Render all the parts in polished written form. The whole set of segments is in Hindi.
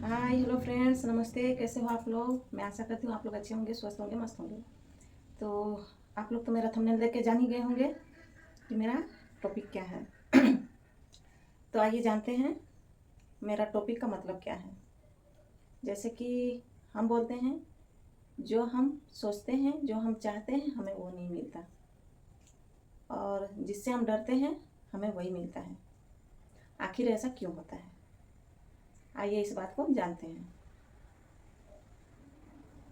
हाय हेलो फ्रेंड्स, नमस्ते। कैसे हो आप लोग? मैं आशा करती हूँ आप लोग अच्छे होंगे, स्वस्थ होंगे, मस्त होंगे। तो आप लोग तो मेरा थंबनेल देख के जान ही गए होंगे कि मेरा टॉपिक क्या है। तो आइए जानते हैं मेरा टॉपिक का मतलब क्या है। जैसे कि हम बोलते हैं, जो हम सोचते हैं, जो हम चाहते हैं, हमें वो नहीं मिलता, और जिससे हम डरते हैं हमें वही मिलता है। आखिर ऐसा क्यों होता है? आइए इस बात को जानते हैं।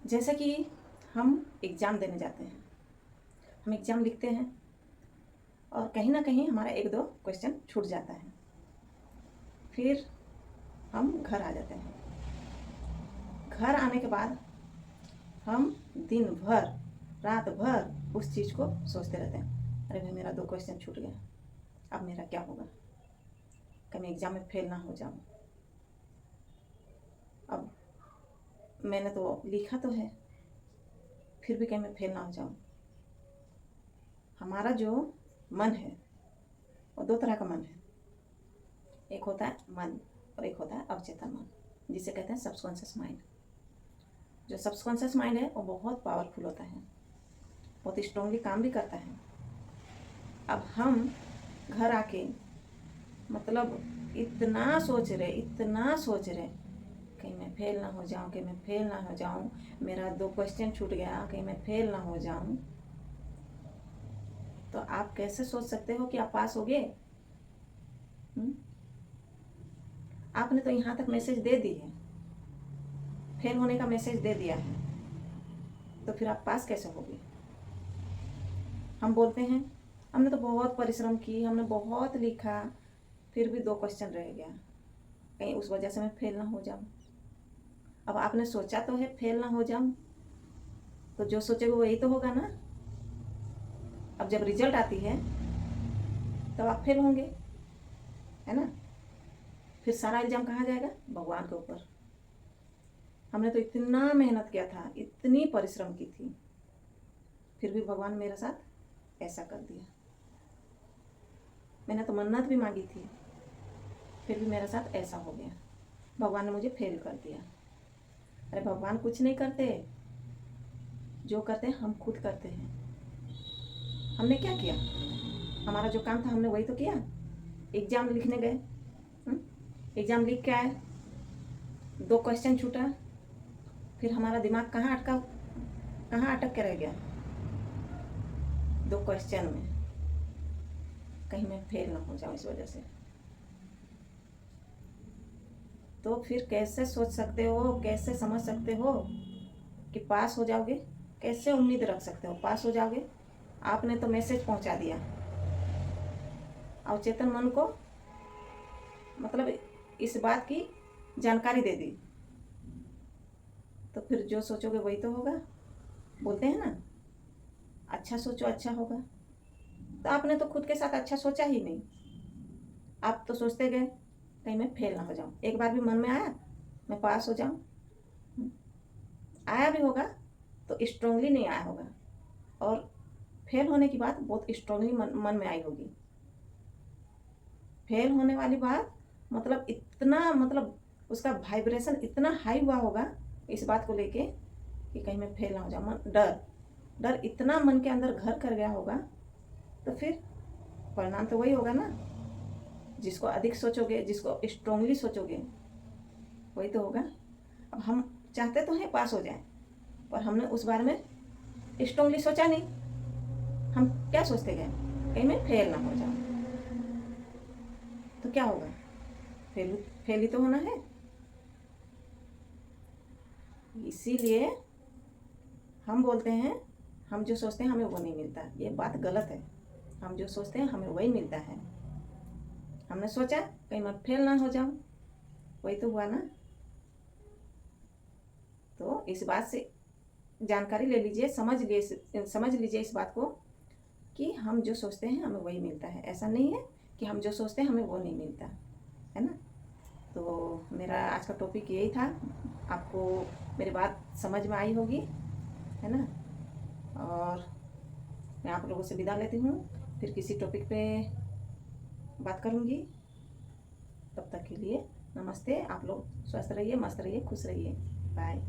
जैसे कि हम एग्ज़ाम देने जाते हैं, हम एग्ज़ाम लिखते हैं और कहीं ना कहीं हमारा एक दो क्वेश्चन छूट जाता है। फिर हम घर आ जाते हैं। घर आने के बाद हम दिन भर, रात भर उस चीज़ को सोचते रहते हैं, अरे भाई मेरा दो क्वेश्चन छूट गया, अब मेरा क्या होगा, कहीं मैं एग्ज़ाम में फेल ना हो जाऊँ। अब मैंने तो लिखा तो है, फिर भी कहीं मैं फेल ना हो जाऊँ। हमारा जो मन है वो दो तरह का मन है। एक होता है मन और एक होता है अवचेतन मन, जिसे कहते हैं सबकॉन्शियस माइंड। जो सबकॉन्शियस माइंड है वो बहुत पावरफुल होता है, बहुत स्ट्रांगली काम भी करता है। अब हम घर आके मतलब इतना सोच रहे, इतना सोच रहे, कहीं मैं फेल ना हो जाऊं, कहीं मैं फेल ना हो जाऊं, मेरा दो क्वेश्चन छूट गया, कहीं मैं फेल ना हो जाऊं। तो आप कैसे सोच सकते हो कि आप पास होगे? आपने तो यहाँ तक मैसेज दे दी है, फेल होने का मैसेज दे दिया है, तो फिर आप पास कैसे होगे? हम बोलते हैं हमने तो बहुत परिश्रम की, हमने बहुत लिखा, फिर भी दो क्वेश्चन रह गया, कहीं उस वजह से मैं फेल ना हो जाऊं। अब आपने सोचा तो है फेल ना हो जाऊं, तो जो सोचेगा वही तो होगा ना। अब जब रिजल्ट आती है तब आप फेल होंगे, है ना। फिर सारा इल्ज़ाम कहाँ जाएगा? भगवान के ऊपर। हमने तो इतना मेहनत किया था, इतनी परिश्रम की थी, फिर भी भगवान मेरे साथ ऐसा कर दिया। मैंने तो मन्नत भी मांगी थी, फिर भी मेरे साथ ऐसा हो गया, भगवान ने मुझे फेल कर दिया। अरे भगवान कुछ नहीं करते, जो करते हैं हम खुद करते हैं। हमने क्या किया? हमारा जो काम था हमने वही तो किया। एग्ज़ाम लिखने गए, एग्ज़ाम लिख के आए, दो क्वेश्चन छूटा, फिर हमारा दिमाग कहाँ अटका, कहाँ अटक के रह गया? दो क्वेश्चन में, कहीं मैं फेल ना हो जाऊँ इस वजह से। तो फिर कैसे सोच सकते हो, कैसे समझ सकते हो कि पास हो जाओगे? कैसे उम्मीद रख सकते हो पास हो जाओगे? आपने तो मैसेज पहुंचा दिया अवचेतन मन को, मतलब इस बात की जानकारी दे दी, तो फिर जो सोचोगे वही तो होगा। बोलते हैं ना, अच्छा सोचो अच्छा होगा। तो आपने तो खुद के साथ अच्छा सोचा ही नहीं, आप तो सोचते गए कहीं मैं फेल ना हो जाऊं। एक बार भी मन में आया मैं पास हो जाऊं? आया भी होगा तो स्ट्रांगली नहीं आया होगा, और फेल होने की बात बहुत स्ट्रांगली मन में आई होगी। फेल होने वाली बात मतलब इतना, मतलब उसका वाइब्रेशन इतना हाई हुआ होगा इस बात को लेके कि कहीं मैं फेल ना हो जाऊँ। मन डर, डर इतना मन के अंदर घर कर गया होगा, तो फिर परिणाम तो वही होगा ना। जिसको अधिक सोचोगे, जिसको स्ट्रांगली सोचोगे, वही तो होगा। अब हम चाहते तो हैं पास हो जाए, पर हमने उस बारे में स्ट्रांगली सोचा नहीं। हम क्या सोचते गए, कहीं मैं फेल ना हो जाऊँ, तो क्या होगा? फेल, फेल ही तो होना है। इसीलिए हम बोलते हैं हम जो सोचते हैं हमें वो नहीं मिलता। ये बात गलत है। हम जो सोचते हैं हमें वही मिलता है। हमने सोचा कहीं मैं फेल ना हो जाऊं, वही तो हुआ ना। तो इस बात से जानकारी ले लीजिए, समझ लीजिए इस बात को कि हम जो सोचते हैं हमें वही मिलता है। ऐसा नहीं है कि हम जो सोचते हैं हमें वो नहीं मिलता, है ना। तो मेरा आज का टॉपिक यही था। आपको मेरी बात समझ में आई होगी, है ना। और मैं आप लोगों से विदा लेती हूँ, फिर किसी टॉपिक पे बात करूँगी। तब तक के लिए नमस्ते। आप लोग स्वस्थ रहिए, मस्त रहिए, खुश रहिए। बाय।